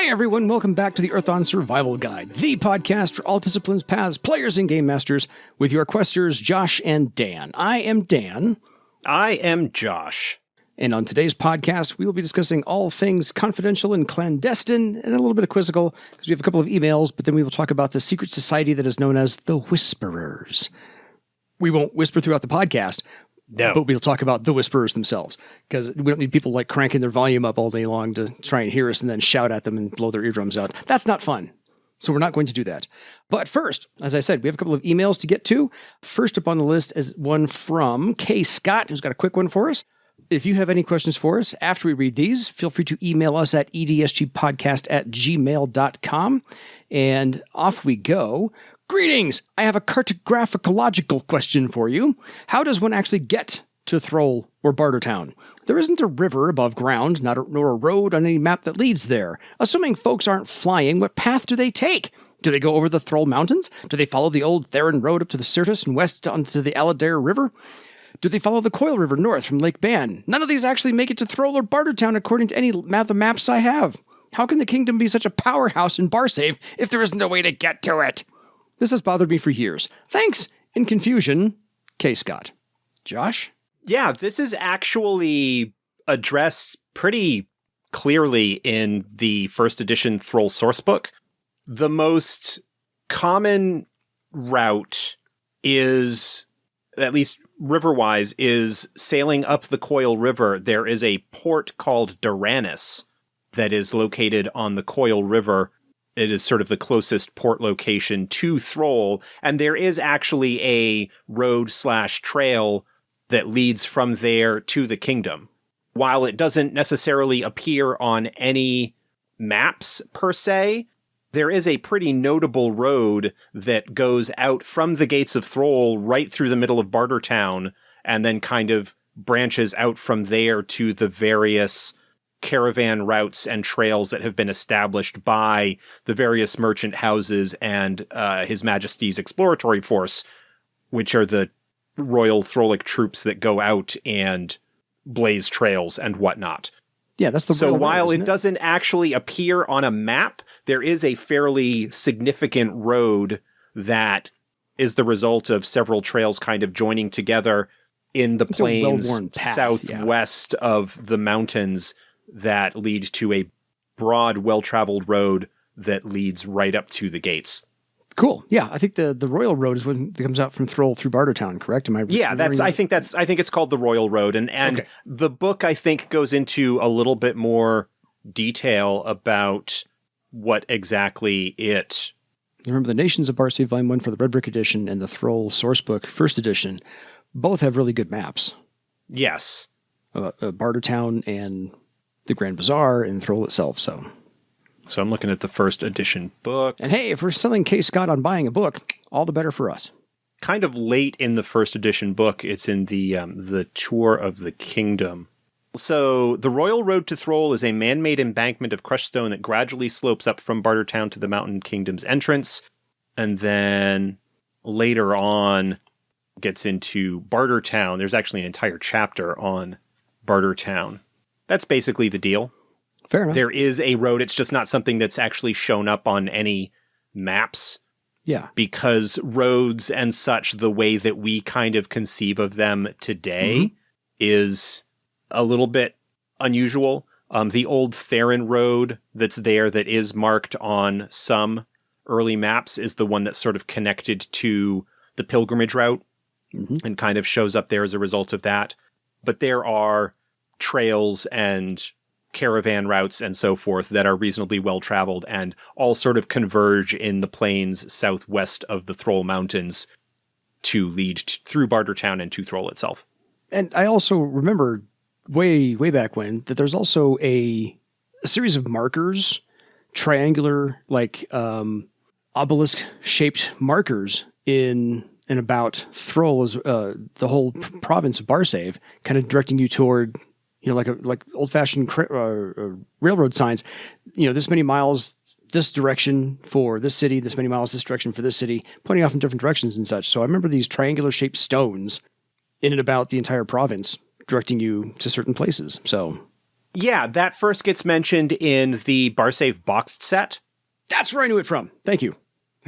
everyone, welcome back to the Earthdawn Survival Guide, the podcast for all disciplines, paths, players, and game masters, with your questers, Josh and Dan. I am Dan. I am Josh. And on today's podcast, we will be discussing all things confidential and clandestine, and a little bit of quizzical, because we have a couple of emails, but then we will talk about the secret society that is known as the Whisperers. We won't whisper throughout the podcast, no, but we'll talk about the Whisperers themselves, because we don't need people like cranking their volume up all day long to try and hear us and then shout at them and blow their eardrums out. That's not fun. So we're not going to do that. But first, as I said, we have a couple of emails to get to. First up on the list is one from K. Scott, who's got a quick one for us. If you have any questions for us after we read these, feel free to email us at edsgpodcast@gmail.com. And off we go. Greetings! I have a cartographicological question for you. How does one actually get to Thrall or Bartertown? There isn't a river above ground, nor a road on any map that leads there. Assuming folks aren't flying, what path do they take? Do they go over the Thrall Mountains? Do they follow the old Theron Road up to the Sirtis and west onto the Aladare River? Do they follow the Coil River north from Lake Ban? None of these actually make it to Thrall or Bartertown according to any of the maps I have. How can the kingdom be such a powerhouse in Barsave if there isn't a way to get to it? This has bothered me for years. Thanks, in confusion, K. Scott. Josh? Yeah, this is actually addressed pretty clearly in the first edition Thrall sourcebook. The most common route is, at least river-wise, is sailing up the Coil River. There is a port called Duranis that is located on the Coil River. It is sort of the closest port location to Thrall, and there is actually a road/trail that leads from there to the kingdom. While it doesn't necessarily appear on any maps per se, there is a pretty notable road that goes out from the gates of Thrall right through the middle of Bartertown, and then kind of branches out from there to the various caravan routes and trails that have been established by the various merchant houses and His Majesty's Exploratory Force, which are the Royal Thrallic troops that go out and blaze trails and whatnot. Yeah, that's the So Royal while Road, it doesn't actually appear on a map, there is a fairly significant road that is the result of several trails kind of joining together in the plains southwest of the mountains that lead to a broad, well-traveled road that leads right up to the gates. Cool. Yeah, I think the Royal Road is when it comes out from Thrall through Bartertown, correct? Am I? Yeah, I think it's called the Royal Road, and okay. The book I think goes into a little bit more detail about what exactly it. Remember, the Nations of Barsave Volume 1 for the Red Brick Edition and the Thrall Sourcebook First Edition both have really good maps. Yes, Bartertown and the Grand Bazaar and Thrall itself. So I'm looking at the first edition book. And hey, if we're selling K. Scott on buying a book, all the better for us. Kind of late in the first edition book, it's in the Tour of the Kingdom. So the Royal Road to Thrall is a man-made embankment of crushed stone that gradually slopes up from Bartertown to the Mountain Kingdom's entrance, and then later on gets into Bartertown. There's actually an entire chapter on Bartertown. That's basically the deal. Fair enough. There is a road. It's just not something that's actually shown up on any maps. Yeah. Because roads and such, the way that we kind of conceive of them today is a little bit unusual. The old Theron Road that's there that is marked on some early maps is the one that's sort of connected to the pilgrimage route and kind of shows up there as a result of that. But there are trails and caravan routes and so forth that are reasonably well traveled and all sort of converge in the plains southwest of the Thrall Mountains to lead through Bartertown and to Thrall itself. And I also remember way back when that there's also a series of markers, triangular, like obelisk shaped markers in and about Thrall, as the whole province of Barsave, kind of directing you toward, like old-fashioned railroad signs, this many miles this direction for this city, this many miles this direction for this city, pointing off in different directions and such. So I remember these triangular-shaped stones in and about the entire province directing you to certain places. So Yeah, that first gets mentioned in the Barsave boxed set. That's where I knew it from. Thank you.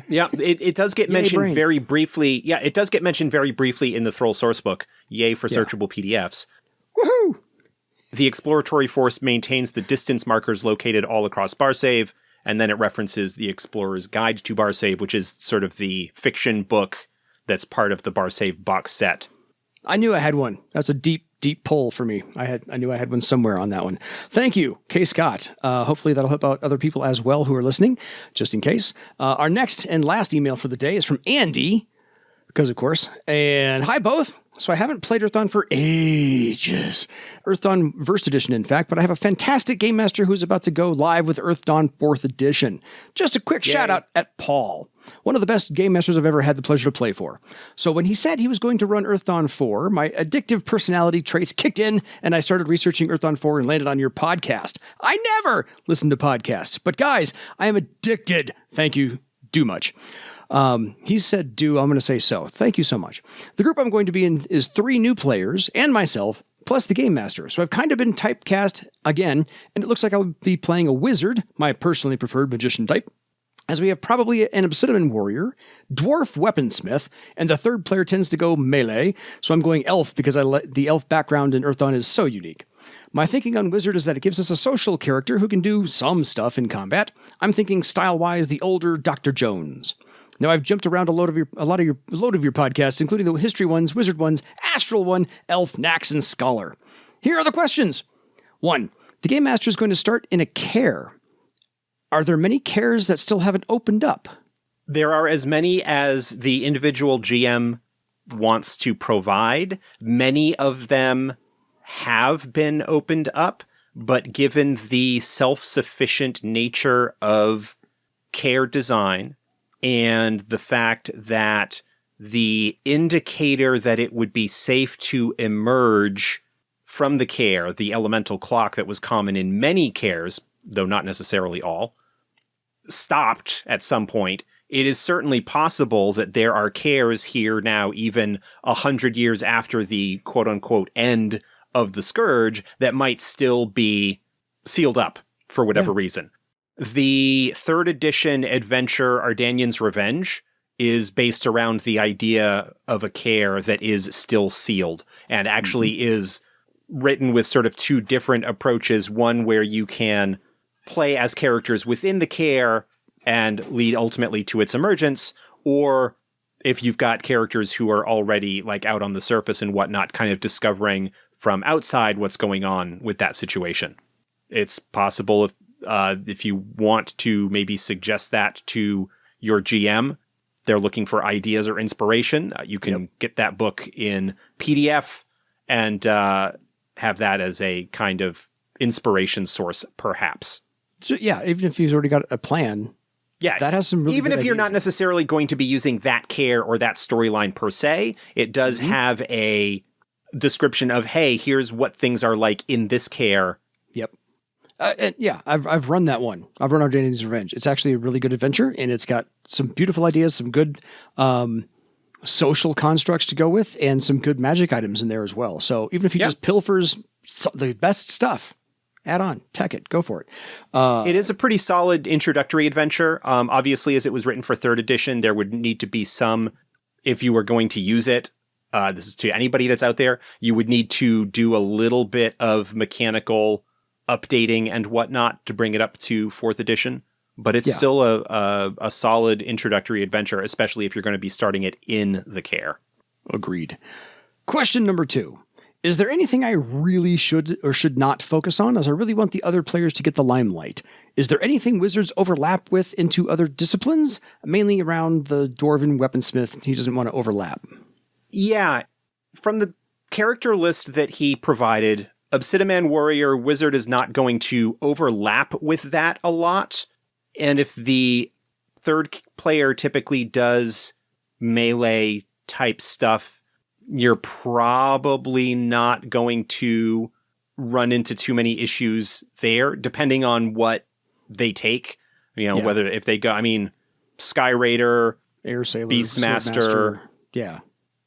Yeah, it does get mentioned brain. very briefly. Yeah, it does get mentioned very briefly in the Thrall sourcebook. Yay for searchable PDFs. Woohoo! The exploratory force maintains the distance markers located all across Barsave, and then it references the Explorer's Guide to Barsave, which is sort of the fiction book that's part of the Barsave box set. I knew I had one. That's a deep pull for me. I knew I had one somewhere on that one. Thank you, K. Scott. Hopefully that'll help out other people as well who are listening, just in case. Our next and last email for the day is from Andy, because of course. And hi both. So I haven't played Earthdawn for ages. Earthdawn First Edition, in fact, but I have a fantastic game master who's about to go live with Earthdawn 4th Edition. Just a quick shout out at Paul, one of the best game masters I've ever had the pleasure to play for. So when he said he was going to run Earthdawn 4, my addictive personality traits kicked in, and I started researching Earthdawn 4 and landed on your podcast. I never listen to podcasts, but guys, I am addicted. Thank you, do much. He said, I'm going to say so. Thank you so much. The group I'm going to be in is 3 new players and myself, plus the game master. So I've kind of been typecast again, and it looks like I'll be playing a wizard, my personally preferred magician type, as we have probably an obsidian warrior, dwarf weaponsmith, and the third player tends to go melee, so I'm going elf because the elf background in Earthdawn is so unique. My thinking on wizard is that it gives us a social character who can do some stuff in combat. I'm thinking style-wise the older Dr. Jones. Now, I've jumped around a load of your podcasts, including the history ones, wizard ones, astral one, elf, nax, and scholar. Here are the questions. 1. The game master is going to start in a care. Are there many cares that still haven't opened up? There are as many as the individual GM wants to provide. Many of them have been opened up, but given the self-sufficient nature of care design, and the fact that the indicator that it would be safe to emerge from the care, the elemental clock that was common in many cares, though not necessarily all, stopped at some point, it is certainly possible that there are cares here now, even 100 years after the quote-unquote end of the Scourge, that might still be sealed up for whatever reason. The 3rd edition adventure, Ardanyan's Revenge, is based around the idea of a care that is still sealed, and actually is written with sort of 2 different approaches. One where you can play as characters within the care and lead ultimately to its emergence, or if you've got characters who are already like out on the surface and whatnot, kind of discovering from outside what's going on with that situation. It's possible if you want to maybe suggest that to your GM, they're looking for ideas or inspiration, you can get that book in PDF and have that as a kind of inspiration source, perhaps. So, yeah, even if he's already got a plan, that has some really even good if you're ideas. not necessarily going to be using that care or that storyline per se, it does have a description of, hey, here's what things are like in this care. Yep. And I've run that one. I've run Ardanyan's Revenge. It's actually a really good adventure, and it's got some beautiful ideas, some good social constructs to go with, and some good magic items in there as well. So even if he just pilfers the best stuff, add on, tech it, go for it. It is a pretty solid introductory adventure. Obviously, as it was written for 3rd edition, there would need to be some, if you were going to use it, this is to anybody that's out there, you would need to do a little bit of mechanical updating and whatnot to bring it up to 4th edition. But it's still a solid introductory adventure, especially if you're going to be starting it in the care. Agreed. Question number 2. Is there anything I really should or should not focus on, as I really want the other players to get the limelight? Is there anything wizards overlap with into other disciplines? Mainly around the dwarven weaponsmith, he doesn't want to overlap. Yeah. From the character list that he provided, Obsidian Warrior Wizard is not going to overlap with that a lot. And if the 3rd player typically does melee type stuff, you're probably not going to run into too many issues there, depending on what they take. Whether if they go, Sky Raider, Air Sailor, Beastmaster. Yeah.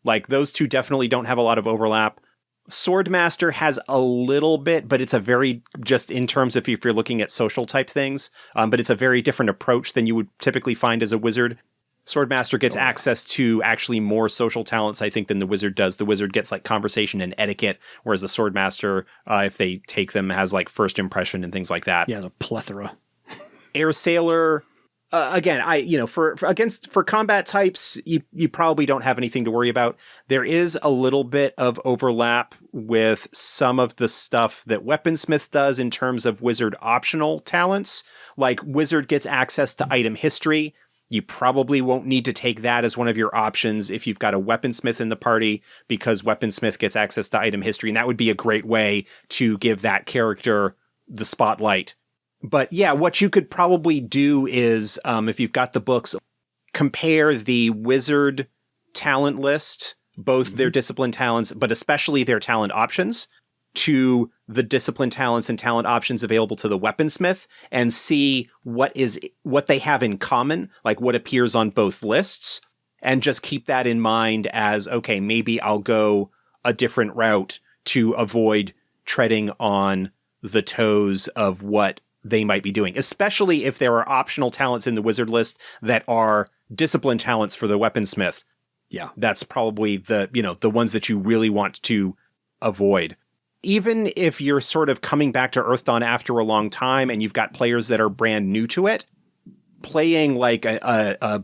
Like those 2 definitely don't have a lot of overlap. Swordmaster has a little bit, but it's a very, just in terms of if you're looking at social type things, but it's a very different approach than you would typically find as a wizard. Swordmaster gets access to actually more social talents, I think, than the wizard does. The wizard gets like conversation and etiquette, whereas the Swordmaster, if they take them, has like first impression and things like that. Yeah, the plethora. Air Sailor, again, for combat types, you probably don't have anything to worry about. There is a little bit of overlap with some of the stuff that Weaponsmith does in terms of wizard optional talents. Like wizard gets access to item history. You probably won't need to take that as one of your options if you've got a weaponsmith in the party, because weaponsmith gets access to item history, and that would be a great way to give that character the spotlight. But yeah, what you could probably do is, if you've got the books, compare the wizard talent list, both their discipline talents, but especially their talent options, to the discipline talents and talent options available to the weaponsmith, and see what they have in common, like what appears on both lists, and just keep that in mind as, okay, maybe I'll go a different route to avoid treading on the toes of what they might be doing, especially if there are optional talents in the wizard list that are discipline talents for the weaponsmith. Yeah. That's probably the ones that you really want to avoid. Even if you're sort of coming back to Earthdawn after a long time and you've got players that are brand new to it, playing like a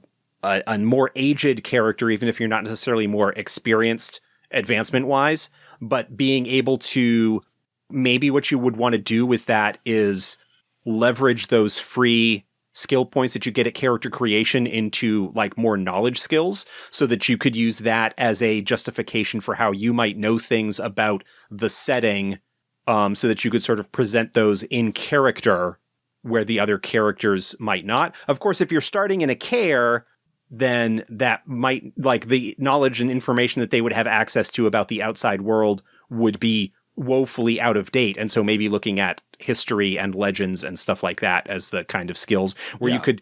more aged character, even if you're not necessarily more experienced advancement-wise, but being able to, maybe what you would want to do with that is leverage those free skill points that you get at character creation into like more knowledge skills, so that you could use that as a justification for how you might know things about the setting, so that you could sort of present those in character where the other characters might not. Of course, if you're starting in a care, then that might, like, the knowledge and information that they would have access to about the outside world would be woefully out of date. And so maybe looking at history and legends and stuff like that as the kind of skills where you could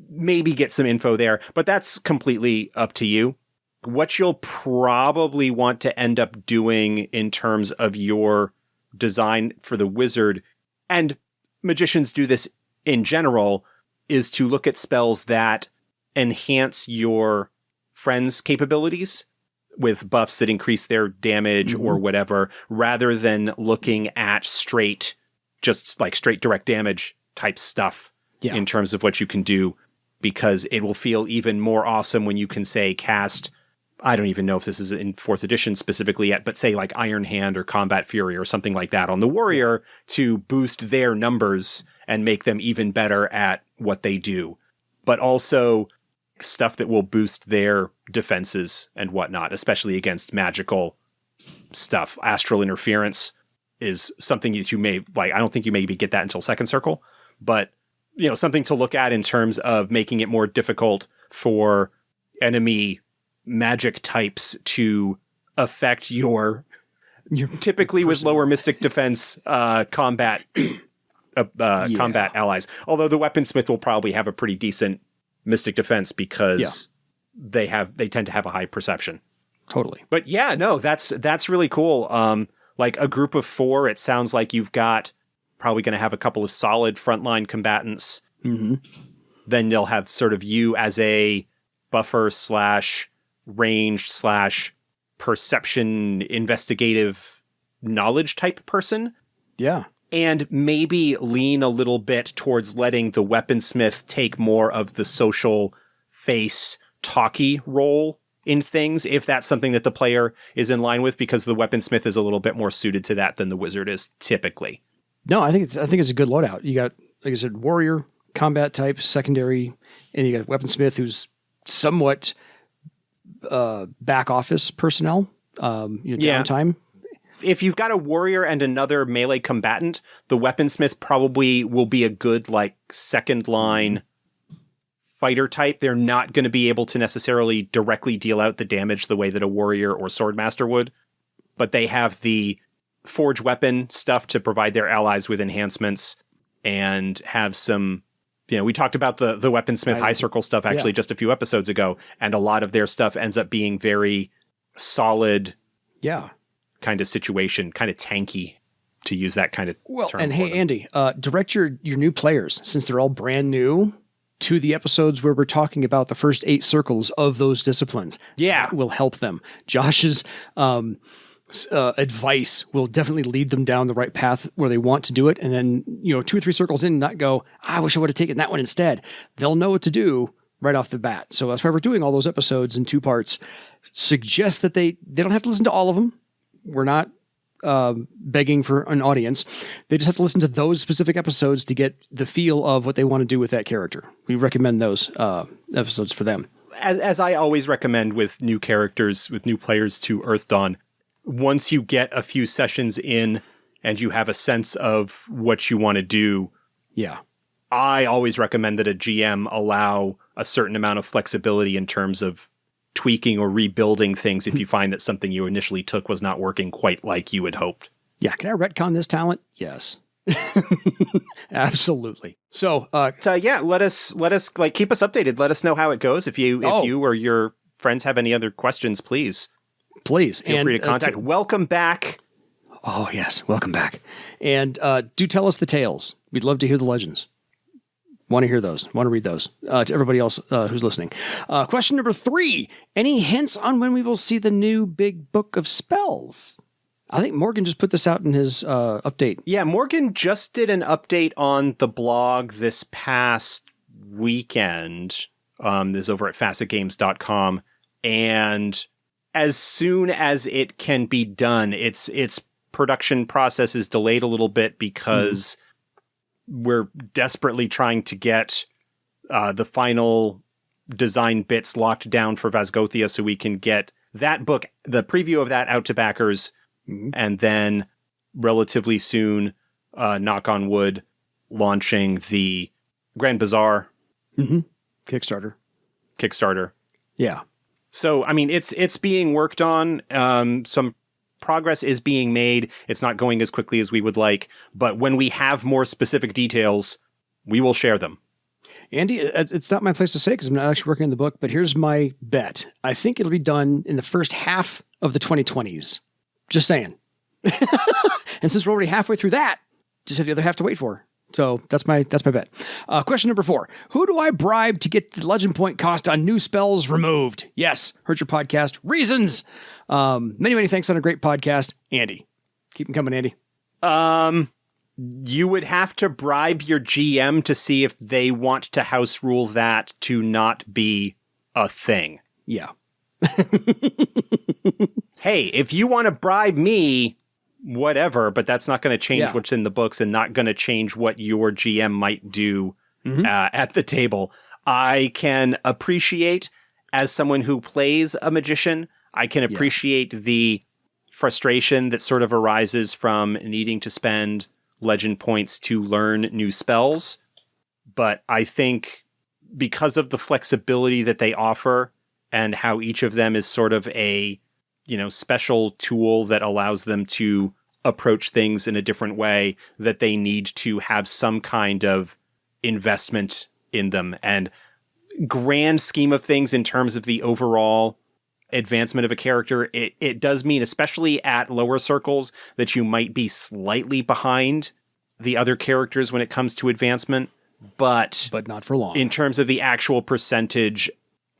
maybe get some info there, but that's completely up to you. What you'll probably want to end up doing in terms of your design for the wizard, and magicians do this in general, is to look at spells that enhance your friend's capabilities with buffs that increase their damage or whatever, rather than looking at straight direct damage type stuff in terms of what you can do, because it will feel even more awesome when you can, say, cast, I don't even know if this is in 4th edition specifically yet, but say like Iron Hand or Combat Fury or something like that on the warrior to boost their numbers and make them even better at what they do. But also stuff that will boost their defenses and whatnot, especially against magical stuff. Astral interference is something that you may, like, I don't think you maybe get that until 2nd circle, but something to look at in terms of making it more difficult for enemy magic types to affect your typically with lower mystic defense combat allies. Although the weaponsmith will probably have a pretty decent mystic defense because they tend to have a high perception. Totally. But yeah, no, that's really cool. Like a group of 4, it sounds like you've got probably going to have a couple of solid frontline combatants. Mm-hmm. Then they'll have sort of you as a buffer / range / perception investigative knowledge type person. Yeah. And maybe lean a little bit towards letting the weaponsmith take more of the social face talky role in things, if that's something that the player is in line with, because the weaponsmith is a little bit more suited to that than the wizard is typically. No, I think it's a good loadout. You got, like I said, warrior, combat type, secondary, and you got weaponsmith who's somewhat back office personnel, downtime. If you've got a warrior and another melee combatant, the weaponsmith probably will be a good, like, second line fighter type. They're not going to be able to necessarily directly deal out the damage the way that a warrior or swordmaster would, but they have the forge weapon stuff to provide their allies with enhancements, and have some, we talked about the weaponsmith high circle stuff actually just a few episodes ago, and a lot of their stuff ends up being very solid kind of situation, kind of tanky, to use that kind of term. And hey, Andy, direct your new players, since they're all brand new, to the episodes where we're talking about the first 8 circles of those disciplines. Yeah. That will help them. Josh's advice will definitely lead them down the right path where they want to do it. And then, 2 or 3 circles in, not go, I wish I would have taken that one instead. They'll know what to do right off the bat. So that's why we're doing all those episodes in 2 parts. Suggest that they don't have to listen to all of them. We're not begging for an audience. They just have to listen to those specific episodes to get the feel of what they want to do with that character. We recommend those episodes for them. As I always recommend with new characters, with new players to Earthdawn, once you get a few sessions in and you have a sense of what you want to do, I always recommend that a GM allow a certain amount of flexibility in terms of tweaking or rebuilding things if you find that something you initially took was not working quite like you had hoped. Yeah, can I retcon this talent? Yes. Absolutely. So let us keep us updated. Let us know how it goes. If you or your friends have any other questions, please feel free to contact. Welcome back. Oh yes, welcome back. And do tell us the tales. We'd love to hear the legends. Want to hear those. Want to read those to everybody else who's listening. Question number 3. Any hints on when we will see the new big book of spells? I think Morgan just put this out in his update. Yeah, Morgan just did an update on the blog this past weekend. This is over at facetgames.com. And as soon as it can be done, its production process is delayed a little bit because we're desperately trying to get the final design bits locked down for Vasgothia so we can get that book, the preview of that, out to backers, and then relatively soon, knock on wood, launching the Grand Bazaar. Kickstarter. Yeah. So, I mean, it's being worked on. Some progress is being made. It's not going as quickly as we would like, but when we have more specific details, we will share them. Andy, it's not my place to say because I'm not actually working on the book, but here's my bet. I think it'll be done in the first half of the 2020s. Just saying. And since we're already halfway through that, just have the other half to wait for. So that's my bet. Question number 4. Who do I bribe to get the legend point cost on new spells removed? Yes, heard your podcast. Reasons. Many thanks on a great podcast. Andy. Keep them coming, Andy. You would have to bribe your GM to see if they want to house rule that to not be a thing. Yeah. Hey, if you want to bribe me, whatever, but that's not going to change what's in the books and not going to change what your GM might do at the table. I can appreciate, as someone who plays a magician, I can appreciate the frustration that sort of arises from needing to spend legend points to learn new spells. But I think because of the flexibility that they offer and how each of them is sort of a special tool that allows them to approach things in a different way, that they need to have some kind of investment in them. And grand scheme of things in terms of the overall advancement of a character, it does mean, especially at lower circles, that you might be slightly behind the other characters when it comes to advancement. But not for long. In terms of the actual percentage,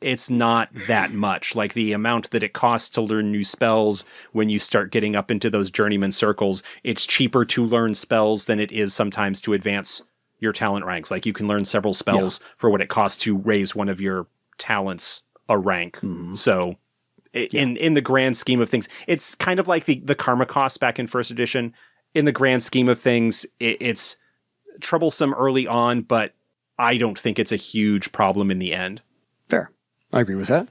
it's not that much. Like the amount that it costs to learn new spells when you start getting up into those journeyman circles, it's cheaper to learn spells than it is sometimes to advance your talent ranks. Like you can learn several spells for what it costs to raise one of your talents a rank. So in the grand scheme of things, it's kind of like the karma cost back in first edition. In the grand scheme of things, it's troublesome early on, but I don't think it's a huge problem in the end. Fair. I agree with that.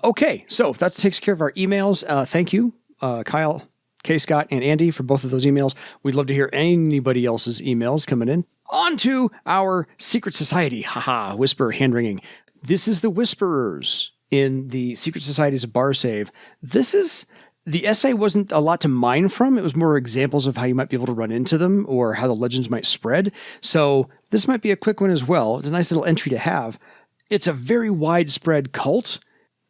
Okay, so that takes care of our emails. Thank you, Kyle, K. Scott, and Andy for both of those emails. We'd love to hear anybody else's emails coming in. On to our secret society. Haha, whisper, hand-wringing. This is the Whisperers in the Secret Societies of Barsave. The essay wasn't a lot to mine from. It was more examples of how you might be able to run into them or how the legends might spread. So this might be a quick one as well. It's a nice little entry to have. It's a very widespread cult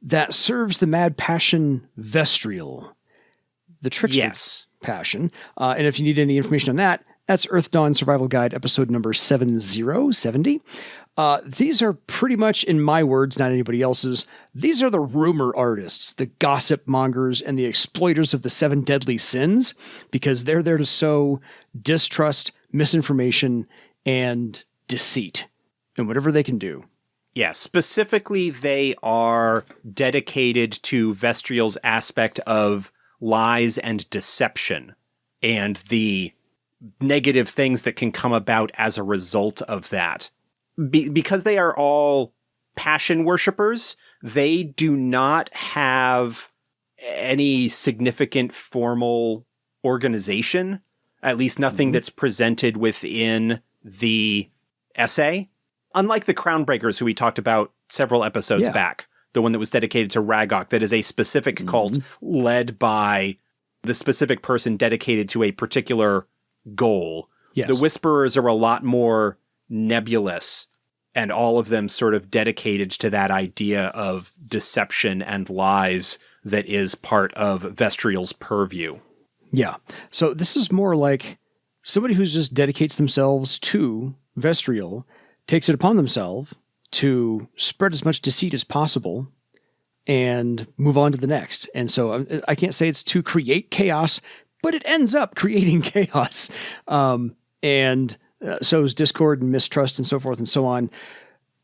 that serves the mad passion Vestrial. the trickster Yes. passion. And if you need any information on that, that's Earthdawn Survival Guide, episode number 7070. These are pretty much, in my words, not anybody else's, these are the rumor artists, the gossip mongers, and the exploiters of the 7 deadly sins, because they're there to sow distrust, misinformation, and deceit, and whatever they can do. Yeah, specifically, they are dedicated to Vestrial's aspect of lies and deception, and the negative things that can come about as a result of that. Because they are all passion worshippers, they do not have any significant formal organization, at least nothing that's presented within the essay. Unlike the Crownbreakers, who we talked about several episodes back, the one that was dedicated to Ragok, that is a specific cult led by the specific person dedicated to a particular goal. Yes. The Whisperers are a lot more nebulous, and all of them sort of dedicated to that idea of deception and lies that is part of Vestrial's purview. Yeah. So this is more like somebody who just dedicates themselves to Vestrial, takes it upon themselves to spread as much deceit as possible and move on to the next. And so I can't say it's to create chaos, but it ends up creating chaos. And sows discord and mistrust and so forth and so on.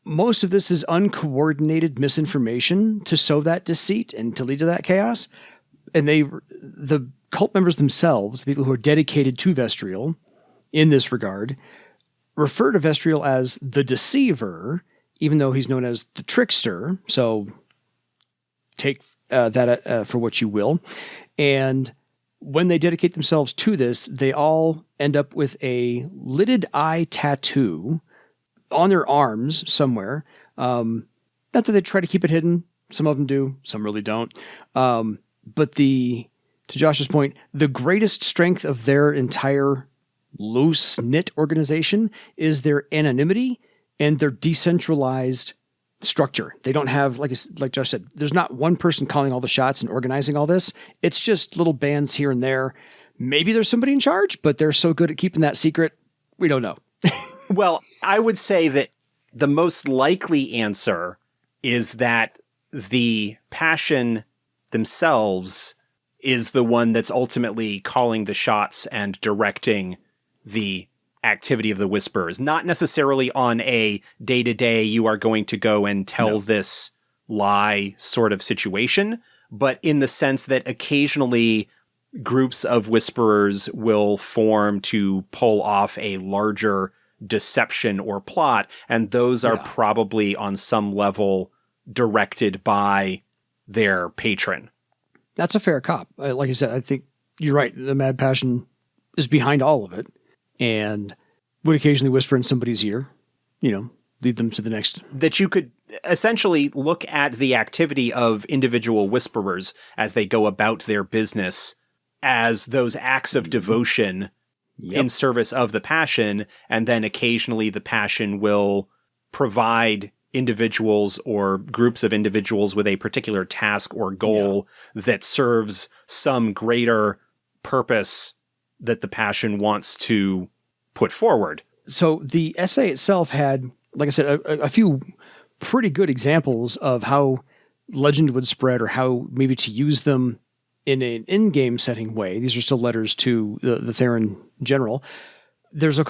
Most of this is uncoordinated misinformation to sow that deceit and to lead to that chaos. And the cult members themselves, the people who are dedicated to Vestrial in this regard, refer to Vestrial as the deceiver, even though he's known as the trickster. So take that for what you will. And when they dedicate themselves to this, they all end up with a lidded eye tattoo on their arms somewhere. Not that they try to keep it hidden. Some of them do. Some really don't. But to Josh's point, the greatest strength of their entire loose-knit organization is their anonymity and their decentralized structure. They don't have, like Josh said, there's not one person calling all the shots and organizing all this. It's just little bands here and there. Maybe there's somebody in charge, but they're so good at keeping that secret, we don't know. Well, I would say that the most likely answer is that the passion themselves is the one that's ultimately calling the shots and directing the activity of the Whisperers. Not necessarily on a day-to-day, you are going to go and tell this lie sort of situation, but in the sense that occasionally groups of Whisperers will form to pull off a larger deception or plot, and those are probably on some level directed by their patron. That's a fair cop. Like I said, I think you're right. The mad passion is behind all of it and would occasionally whisper in somebody's ear, lead them to the next. That you could essentially look at the activity of individual Whisperers as they go about their business as those acts of devotion in service of the passion, and then occasionally the passion will provide individuals or groups of individuals with a particular task or goal that serves some greater purpose that the passion wants to put forward. So the essay itself had, like I said, a few pretty good examples of how legend would spread or how maybe to use them in an in-game setting way. These are still letters to the Theron general. There's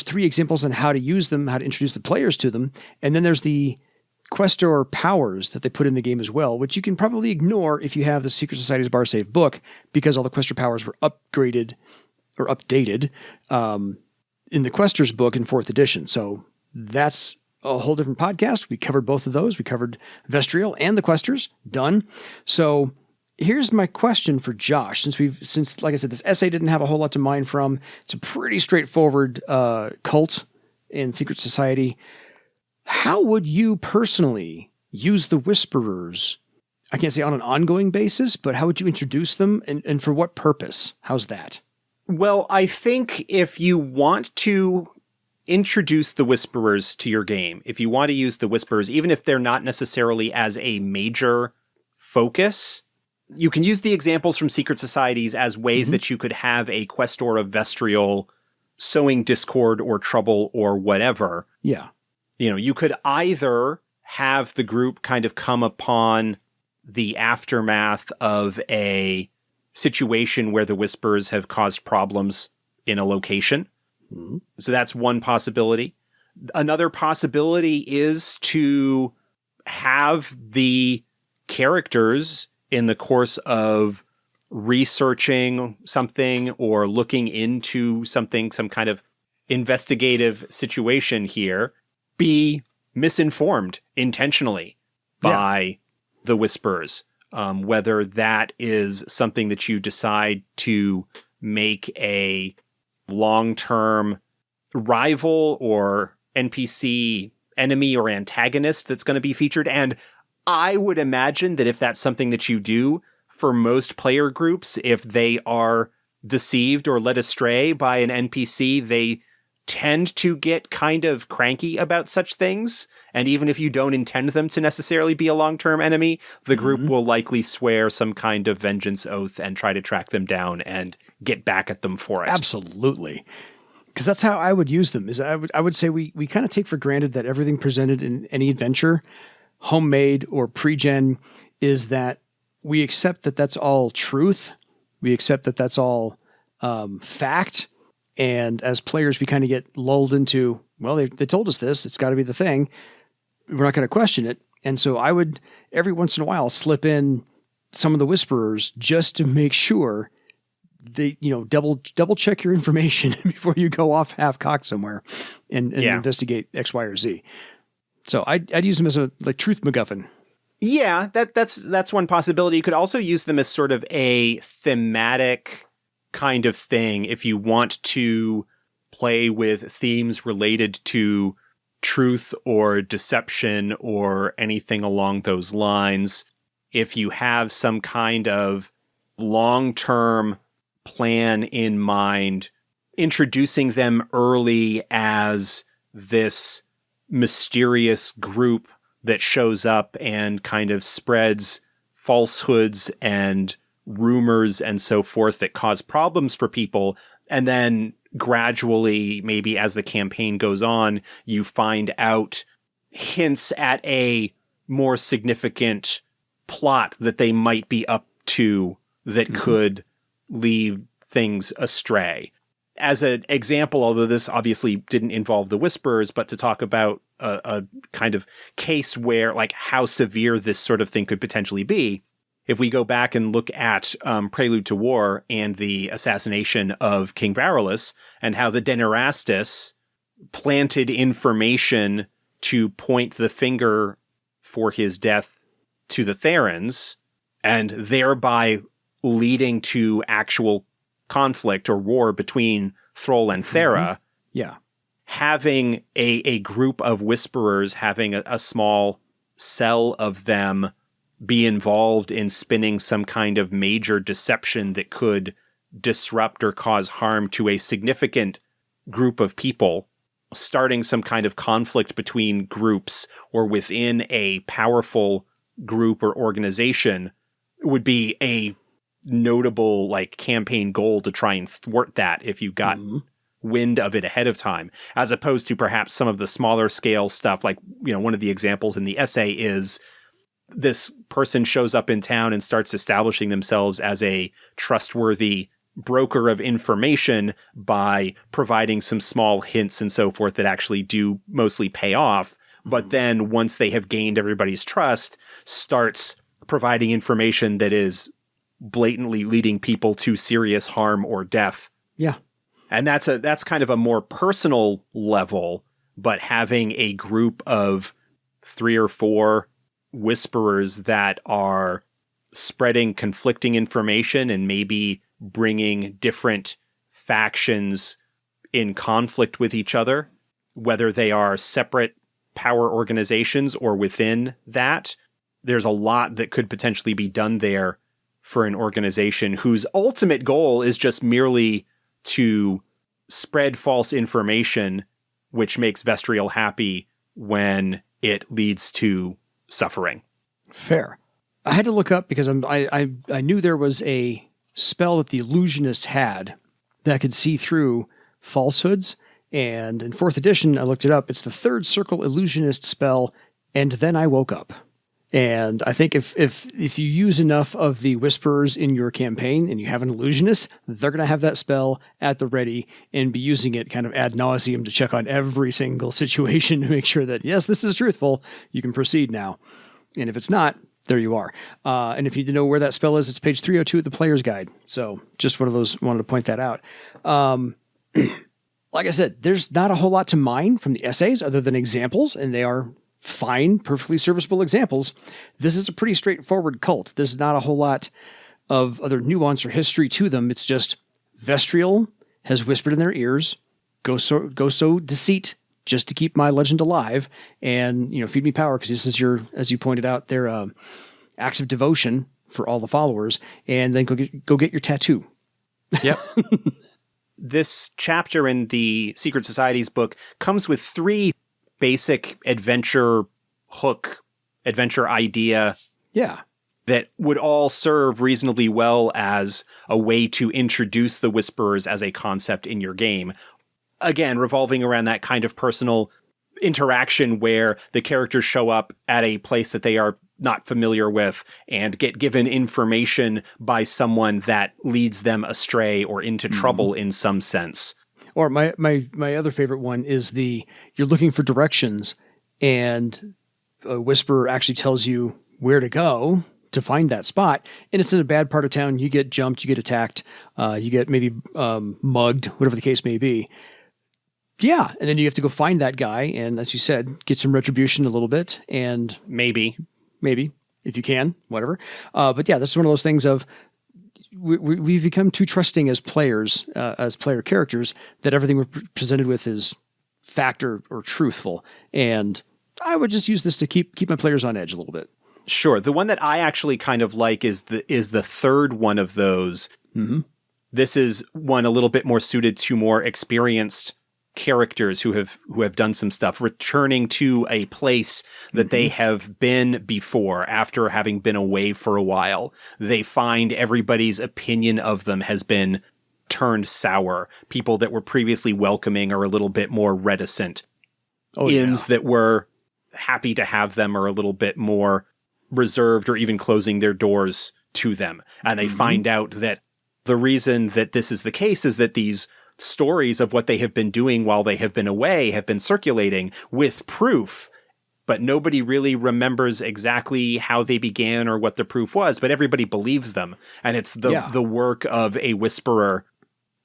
3 examples on how to use them, how to introduce the players to them. And then there's the Questor powers that they put in the game as well, which you can probably ignore if you have the Secret Society's Bar Save book, because all the Questor powers were upgraded or updated in the Questor's book in 4th edition. So that's a whole different podcast. We covered both of those. We covered Vestrial and the Questors. Done. So here's my question for Josh. Since, like I said, this essay didn't have a whole lot to mine from. It's a pretty straightforward cult and secret society. How would you personally use the Whisperers? I can't say on an ongoing basis, but how would you introduce them and for what purpose? How's that? Well, I think if you want to introduce the Whisperers to your game, if you want to use the Whisperers, even if they're not necessarily as a major focus, you can use the examples from secret societies as ways that you could have a questor of Vestrial sowing discord or trouble or whatever. Yeah. You could either have the group kind of come upon the aftermath of a situation where the Whispers have caused problems in a location. Mm-hmm. So that's one possibility. Another possibility is to have the characters in the course of researching something or looking into something, some kind of investigative situation here, be misinformed intentionally by the Whispers. Whether that is something that you decide to make a long-term rival or NPC enemy or antagonist that's going to be featured. And I would imagine that if that's something that you do for most player groups, if they are deceived or led astray by an NPC, they tend to get kind of cranky about such things. And even if you don't intend them to necessarily be a long-term enemy, the group will likely swear some kind of vengeance oath and try to track them down and get back at them for it. Absolutely. Because that's how I would use them. Is I would say we kind of take for granted that everything presented in any adventure, homemade or pre-gen, is that we accept that that's all truth. We accept that that's all fact. And as players, we kind of get lulled into, well, they told us this. It's got to be the thing. We're not going to question it. And so I would, every once in a while, slip in some of the Whisperers just to make sure they, double check your information before you go off half-cocked somewhere and investigate X, Y, or Z. So I'd use them as a truth MacGuffin. Yeah, that's one possibility. You could also use them as sort of a thematic kind of thing if you want to play with themes related to truth or deception or anything along those lines. If you have some kind of long-term plan in mind, introducing them early as this mysterious group that shows up and kind of spreads falsehoods and rumors and so forth that cause problems for people. And then gradually, maybe as the campaign goes on, you find out hints at a more significant plot that they might be up to that could lead things astray. As an example, although this obviously didn't involve the Whispers, but to talk about a kind of case where, like, how severe this sort of thing could potentially be, if we go back and look at Prelude to War and the assassination of King Varulus and how the Denerastus planted information to point the finger for his death to the Therans, and thereby leading to actual conflict or war between Thrall and Thera. Yeah. Having a group of Whisperers, having a small cell of them be involved in spinning some kind of major deception that could disrupt or cause harm to a significant group of people, starting some kind of conflict between groups or within a powerful group or organization, would be a notable campaign goal to try and thwart that if you got wind of it ahead of time, as opposed to perhaps some of the smaller scale stuff. One of the examples in the essay is this person shows up in town and starts establishing themselves as a trustworthy broker of information by providing some small hints and so forth that actually do mostly pay off. But then once they have gained everybody's trust, starts providing information that is blatantly leading people to serious harm or death. Yeah. And that's kind of a more personal level, but having a group of 3 or 4 Whisperers that are spreading conflicting information and maybe bringing different factions in conflict with each other, whether they are separate power organizations or within that. There's a lot that could potentially be done there for an organization whose ultimate goal is just merely to spread false information, which makes Vestrial happy when it leads to suffering. Fair. I had to look up because I knew there was a spell that the illusionist had that could see through falsehoods. And in 4th edition, I looked it up. It's the 3rd circle illusionist spell. And then I woke up. And I think if you use enough of the whisperers in your campaign and you have an illusionist, they're going to have that spell at the ready and be using it kind of ad nauseum to check on every single situation to make sure that, yes, this is truthful. You can proceed now. And if it's not, there you are. And if you need to know where that spell is, it's page 302 of the player's guide. So just one of those, wanted to point that out. Like I said, there's not a whole lot to mine from the essays other than examples, and they are fine, perfectly serviceable examples. This is a pretty straightforward cult. There's not a whole lot of other nuance or history to them. It's just Vestrial has whispered in their ears, go sow deceit just to keep my legend alive, and feed me power because this is as you pointed out, their acts of devotion for all the followers, and then go get your tattoo. Yep. This chapter in the Secret Societies book comes with 3 basic adventure idea that would all serve reasonably well as a way to introduce the Whisperers as a concept in your game. Again, revolving around that kind of personal interaction where the characters show up at a place that they are not familiar with and get given information by someone that leads them astray or into trouble in some sense. Or my other favorite one is you're looking for directions and a whisperer actually tells you where to go to find that spot. And it's in a bad part of town. You get jumped, you get attacked, you get maybe mugged, whatever the case may be. Yeah. And then you have to go find that guy. And as you said, get some retribution a little bit and maybe if you can, whatever. But yeah, this is one of those things of, we've become too trusting as players, as player characters, that everything we're presented with is fact or truthful. And I would just use this to keep my players on edge a little bit. Sure. The one that I actually kind of like is the third one of those. Mm-hmm. This is one a little bit more suited to more experienced characters who have done some stuff, returning to a place that they have been before after having been away for a while. They find everybody's opinion of them has been turned sour. People that were previously welcoming are a little bit more reticent. Inns that were happy to have them are a little bit more reserved or even closing their doors to them. And they find out that the reason that this is the case is that these stories of what they have been doing while they have been away have been circulating with proof, but nobody really remembers exactly how they began or what the proof was, but everybody believes them. And it's the work of a whisperer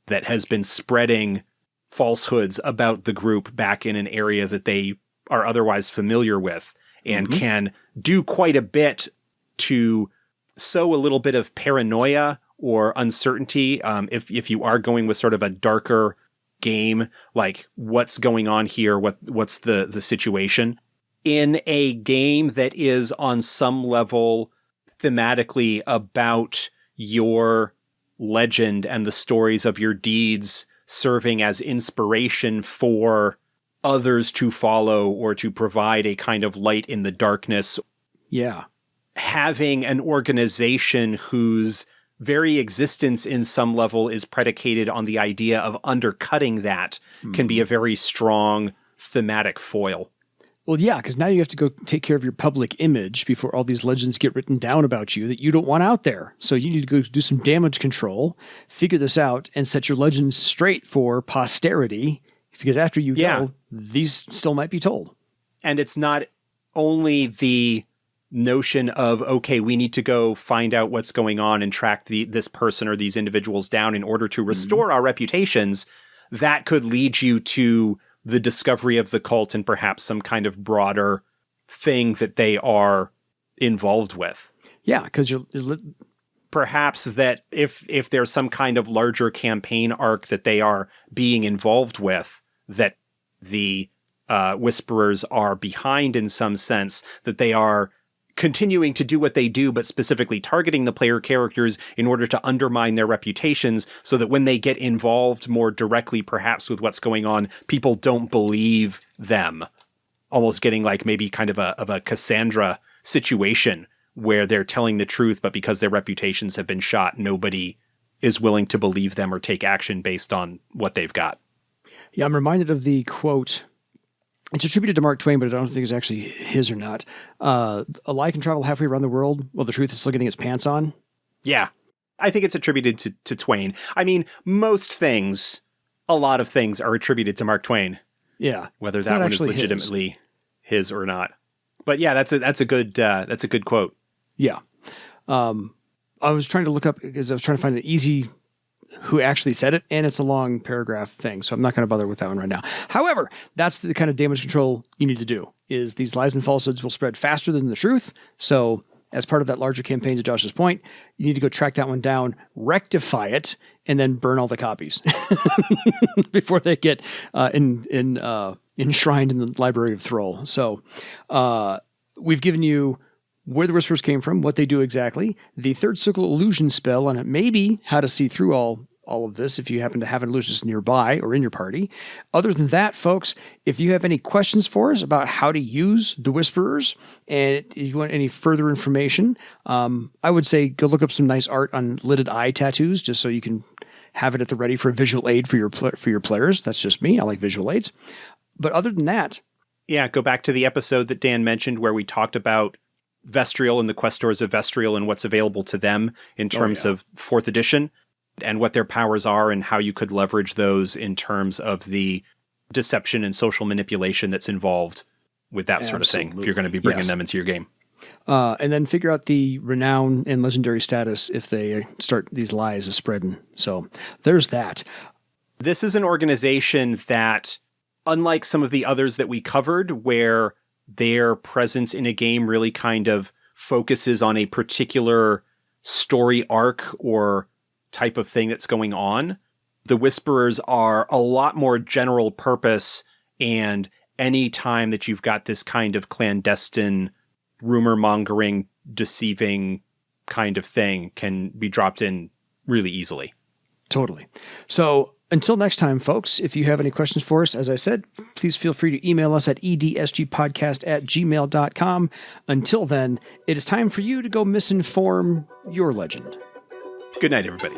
that has been spreading falsehoods about the group back in an area that they are otherwise familiar with, and can do quite a bit to sow a little bit of paranoia or uncertainty, if you are going with sort of a darker game, like what's going on here, what's the situation in a game that is on some level thematically about your legend and the stories of your deeds serving as inspiration for others to follow or to provide a kind of light in the darkness. Yeah. Having an organization whose very existence in some level is predicated on the idea of undercutting that can be a very strong thematic foil. Well, yeah, because now you have to go take care of your public image before all these legends get written down about you that you don't want out there. So you need to go do some damage control, figure this out, and set your legends straight for posterity, because after you go, these still might be told. And it's not only the notion of, okay, we need to go find out what's going on and track this person or these individuals down in order to restore our reputations. That could lead you to the discovery of the cult and perhaps some kind of broader thing that they are involved with. Yeah, because you're perhaps that if there's some kind of larger campaign arc that they are being involved with, that the Whisperers are behind in some sense, that they are continuing to do what they do, but specifically targeting the player characters in order to undermine their reputations so that when they get involved more directly, perhaps with what's going on, people don't believe them. Almost getting like maybe kind of a Cassandra situation where they're telling the truth, but because their reputations have been shot, nobody is willing to believe them or take action based on what they've got. Yeah, I'm reminded of the quote. It's attributed to Mark Twain, but I don't think it's actually his or not. A lie can travel halfway around the world while the truth is still getting its pants on. Yeah, I think it's attributed to Twain. I mean, a lot of things are attributed to Mark Twain. Yeah. Whether that one is legitimately his or not. But yeah, that's a good quote. Yeah. I was trying to look up because I was trying to find an easy who actually said it, and it's a long paragraph thing, so I'm not going to bother with that one right now. However, that's the kind of damage control you need to do, is these lies and falsehoods will spread faster than the truth. So as part of that larger campaign, to Josh's point, you need to go track that one down, rectify it, and then burn all the copies before they get enshrined in the Library of Thrall. So we've given you where the Whisperers came from, what they do exactly, the third circle illusion spell on it, maybe how to see through all of this if you happen to have an illusionist nearby or in your party. Other than that, folks, if you have any questions for us about how to use the Whisperers, and if you want any further information, I would say go look up some nice art on lidded eye tattoos, just so you can have it at the ready for a visual aid for your players. That's just me. I like visual aids. But other than that... Yeah, go back to the episode that Dan mentioned where we talked about Vestrial and the quest stores of Vestrial and what's available to them in terms of 4th edition and what their powers are and how you could leverage those in terms of the deception and social manipulation that's involved with that sort of thing if you're going to be bringing them into your game. And then figure out the renown and legendary status if they start these lies spreading. So there's that. This is an organization that, unlike some of the others that we covered, where their presence in a game really kind of focuses on a particular story arc or type of thing that's going on, the Whisperers are a lot more general purpose, and any time that you've got this kind of clandestine, rumor-mongering, deceiving kind of thing can be dropped in really easily. Totally. So until next time, folks, if you have any questions for us, as I said, please feel free to email us at edsgpodcast@gmail.com. Until then, it is time for you to go misinform your legend. Good night, everybody.